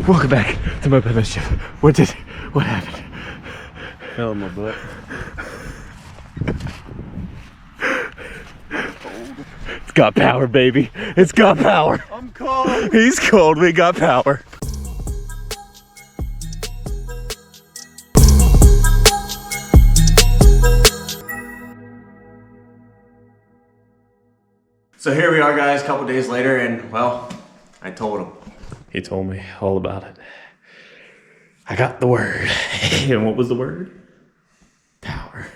Welcome back to my mischief. What happened? Fell in my butt. It's got power, baby. It's got power. I'm cold. He's cold. We got power. So here we are, guys, a couple days later, and well, I told him. He told me all about it. I got the word. And what was the word? Power.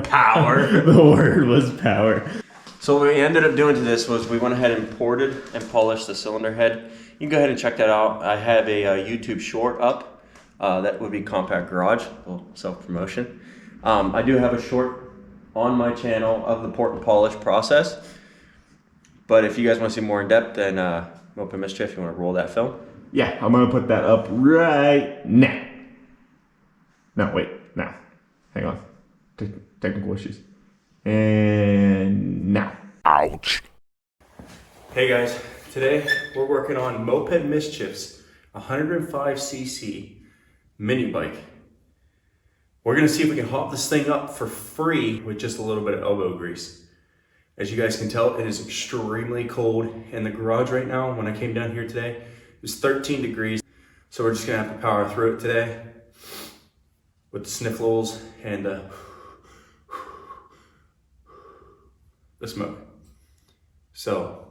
Power. The word was power. So what we ended up doing to this was we went ahead and ported and polished the cylinder head. You can go ahead and check that out. I have a YouTube short up. That would be Compact Garage, a little self-promotion. I do have a short on my channel of the port and polish process. But if you guys want to see more in depth, then Open Mischief, you want to roll that film? Yeah, I'm gonna put that up right now. No, wait, now. Hang on. Technical issues. And now. Ouch. Hey guys, today we're working on Moped Mischief's 105cc mini bike. We're gonna see if we can hop this thing up for free with just a little bit of elbow grease. As you guys can tell, it is extremely cold in the garage right now. When I came down here today, it was 13 degrees. So we're just gonna have to power through it today with the sniffles and the smoke. So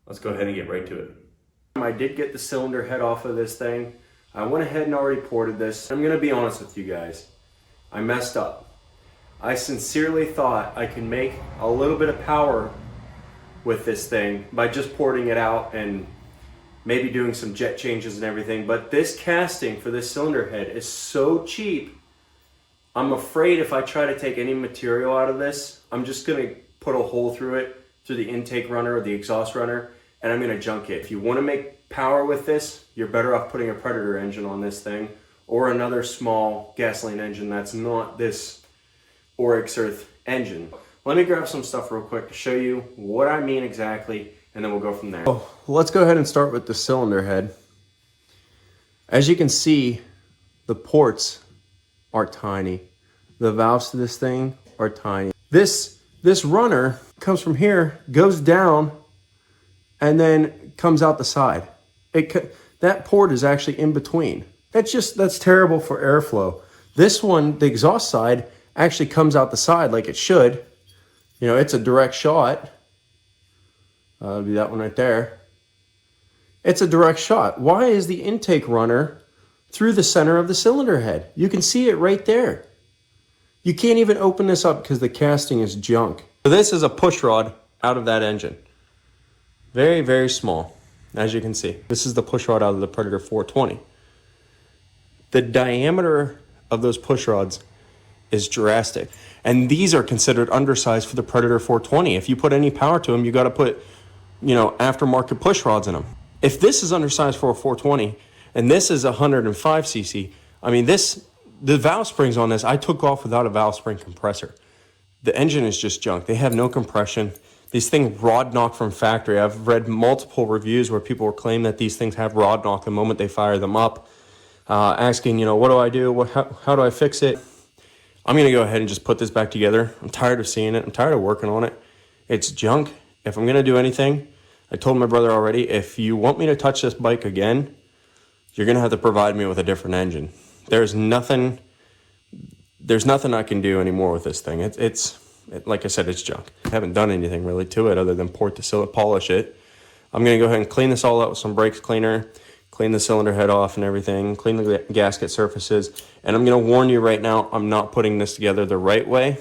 let's go ahead and get right to it. I did get the cylinder head off of this thing. I went ahead and already ported this. I'm gonna be honest with you guys. I messed up. I sincerely thought I could make a little bit of power with this thing by just porting it out and maybe doing some jet changes and everything. But this casting for this cylinder head is so cheap. I'm afraid if I try to take any material out of this, I'm just gonna put a hole through it, through the intake runner or the exhaust runner, and I'm gonna junk it. If you wanna make power with this, you're better off putting a Predator engine on this thing or another small gasoline engine that's not this Oryx Earth engine. Let me grab some stuff real quick to show you what I mean exactly, and then we'll go from there. Oh, let's go ahead and start with the cylinder head. As you can see, the ports are tiny. The valves to this thing are tiny. This runner comes from here, goes down, and then comes out the side. That port is actually in between. That's terrible for airflow. This one, the exhaust side, actually comes out the side like it should. You know, it's a direct shot. That'll be that one right there. It's a direct shot. Why is the intake runner through the center of the cylinder head? You can see it right there. You can't even open this up because the casting is junk. So this is a push rod out of that engine. Very, very small, as you can see. This is the push rod out of the Predator 420. The diameter of those push rods is drastic. And these are considered undersized for the Predator 420. If you put any power to them, you got to put, you know, aftermarket push rods in them. If this is undersized for a 420 and this is 105cc, I mean, the valve springs on this, I took off without a valve spring compressor. The engine is just junk. They have no compression. These things rod knock from factory. I've read multiple reviews where people claim that these things have rod knock the moment they fire them up, asking, you know, what do I do? How do I fix it? I'm going to go ahead and just put this back together. I'm tired of seeing it. I'm tired of working on it. It's junk. If I'm going to do anything, I told my brother already, if you want me to touch this bike again, you're going to have to provide me with a different engine. There's nothing I can do anymore with this thing. Like I said, it's junk. I haven't done anything really to it other than polish it. I'm going to go ahead and clean this all out with some brakes cleaner, clean the cylinder head off and everything, clean the gasket surfaces. And I'm going to warn you right now, I'm not putting this together the right way.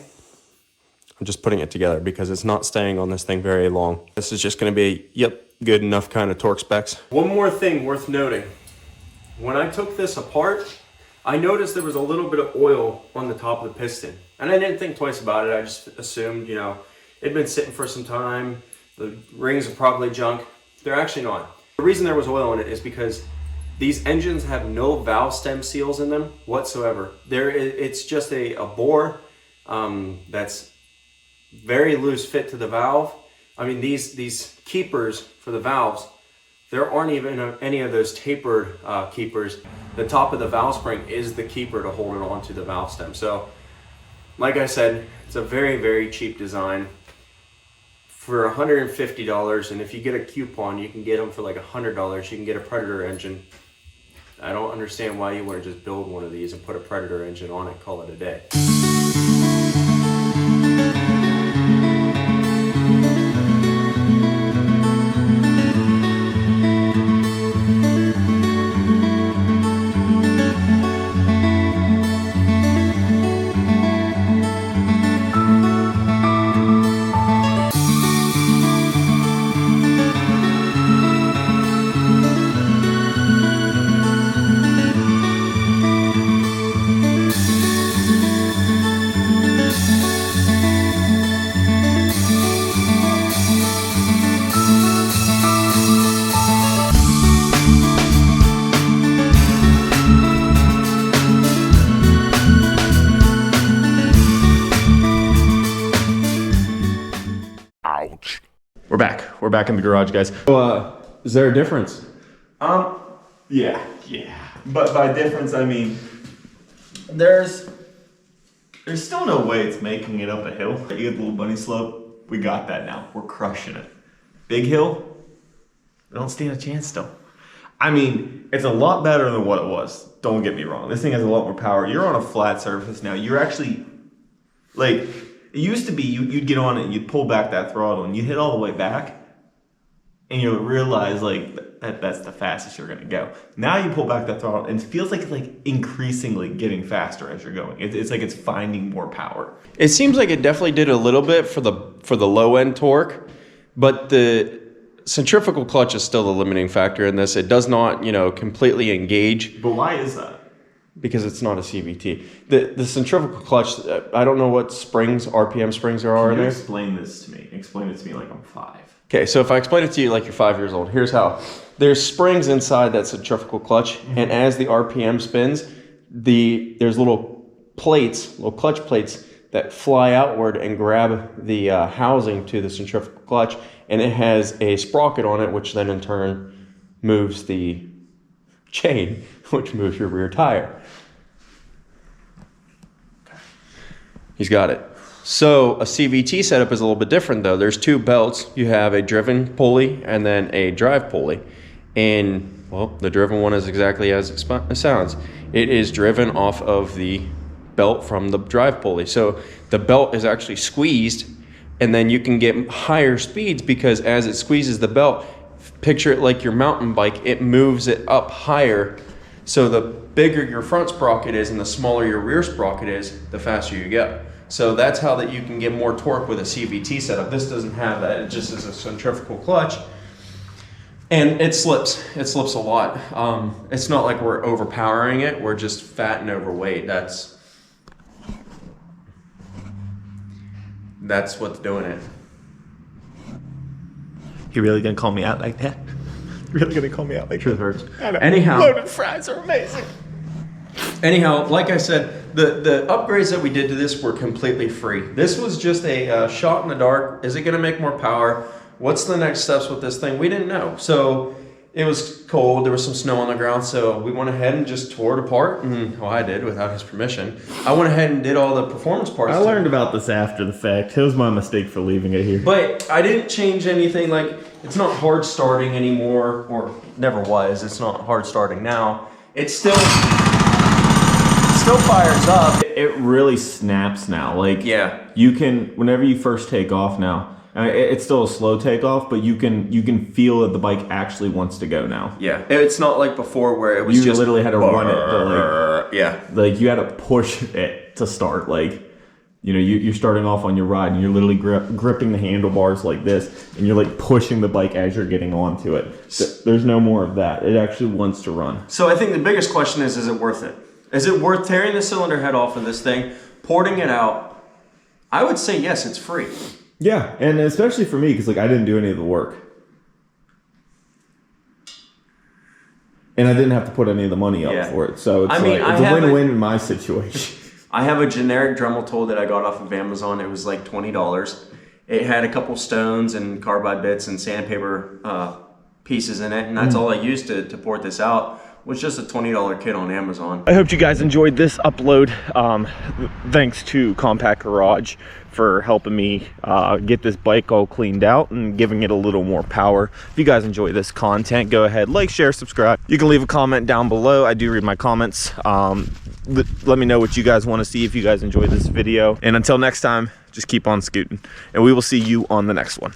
I'm just putting it together because it's not staying on this thing very long. This is just going to be, yep, good enough kind of torque specs. One more thing worth noting. When I took this apart, I noticed there was a little bit of oil on the top of the piston. And I didn't think twice about it. I just assumed, you know, it'd been sitting for some time. The rings are probably junk. They're actually not. The reason there was oil in it is because these engines have no valve stem seals in them whatsoever. It's just a bore that's very loose fit to the valve. I mean, these keepers for the valves there aren't even any of those tapered keepers. The top of the valve spring is the keeper to hold it onto the valve stem. So, like I said, it's a very, very cheap design for $150. And if you get a coupon, you can get them for like $100. You can get a Predator engine. I don't understand why you wouldn't just build one of these and put a Predator engine on it, call it a day. We're back. We're back in the garage, guys. So, is there a difference? Yeah. But by difference, I mean there's still no way it's making it up a hill. You get the little bunny slope. We got that now. We're crushing it. Big hill, we don't stand a chance still. I mean, it's a lot better than what it was. Don't get me wrong. This thing has a lot more power. You're on a flat surface now. You're actually like. It used to be you'd get on it and you'd pull back that throttle and you'd hit all the way back and you'll realize like that's the fastest you're gonna go. Now you pull back that throttle and it feels like it's like increasingly getting faster as you're going. It's like it's finding more power. It seems like it definitely did a little bit for the low end torque, but the centrifugal clutch is still the limiting factor in this. It does not, completely engage. But why is that? Because it's not a CVT. The centrifugal clutch, I don't know what RPM springs there are in there. Explain this to me. Explain it to me like I'm 5. Okay, so if I explain it to you like you're 5 years old, here's how. There's springs inside that centrifugal clutch, and as the RPM spins, there's little clutch plates that fly outward and grab the housing to the centrifugal clutch, and it has a sprocket on it, which then in turn moves the chain, which moves your rear tire. He's got it. So a CVT setup is a little bit different though. There's 2 belts. You have a driven pulley and then a drive pulley. And well, the driven one is exactly as it sounds. It is driven off of the belt from the drive pulley. So the belt is actually squeezed and then you can get higher speeds because as it squeezes the belt, picture it like your mountain bike, it moves it up higher. So the bigger your front sprocket is and the smaller your rear sprocket is, the faster you go. So that's how that you can get more torque with a CVT setup. This doesn't have that. It just is a centrifugal clutch. And it slips. It slips a lot. It's not like we're overpowering it. We're just fat and overweight. That's what's doing it. You really gonna call me out like that? You really gonna call me out like that? Truth hurts. Anyhow, loaded fries are amazing. Anyhow, like I said, the upgrades that we did to this were completely free. This was just a shot in the dark. Is it going to make more power? What's the next steps with this thing? We didn't know. So it was cold. There was some snow on the ground. So we went ahead and just tore it apart. And, well, I did without his permission. I went ahead and did all the performance parts. I learned about this after the fact. It was my mistake for leaving it here. But I didn't change anything. Like, it's not hard starting anymore, or never was. It's not hard starting now. It's still fires up. It really snaps now. Like, yeah, you can, whenever you first take off now, it's still a slow takeoff, but you can feel that the bike actually wants to go now. Yeah, it's not like before where it was you literally had to run it. To yeah, like you had to push it to start. Like, you're starting off on your ride and you're literally gripping the handlebars like this, and you're like pushing the bike as you're getting onto it. There's no more of that. It actually wants to run. So I think the biggest question is it worth it? Is it worth tearing the cylinder head off of this thing, porting it out? I would say yes, it's free. Yeah, and especially for me, because like I didn't do any of the work. And I didn't have to put any of the money up for it. So it's it's a win-win in my situation. I have a generic Dremel tool that I got off of Amazon. It was like $20. It had a couple stones and carbide bits and sandpaper pieces in it, and that's all I used to port this out. Was just a $20 kit on Amazon. I hope you guys enjoyed this upload. Thanks to Compact Garage for helping me get this bike all cleaned out and giving it a little more power. If you guys enjoy this content, go ahead, like, share, subscribe. You can leave a comment down below. I do read my comments. Let me know what you guys want to see if you guys enjoy this video. And until next time, just keep on scooting. And we will see you on the next one.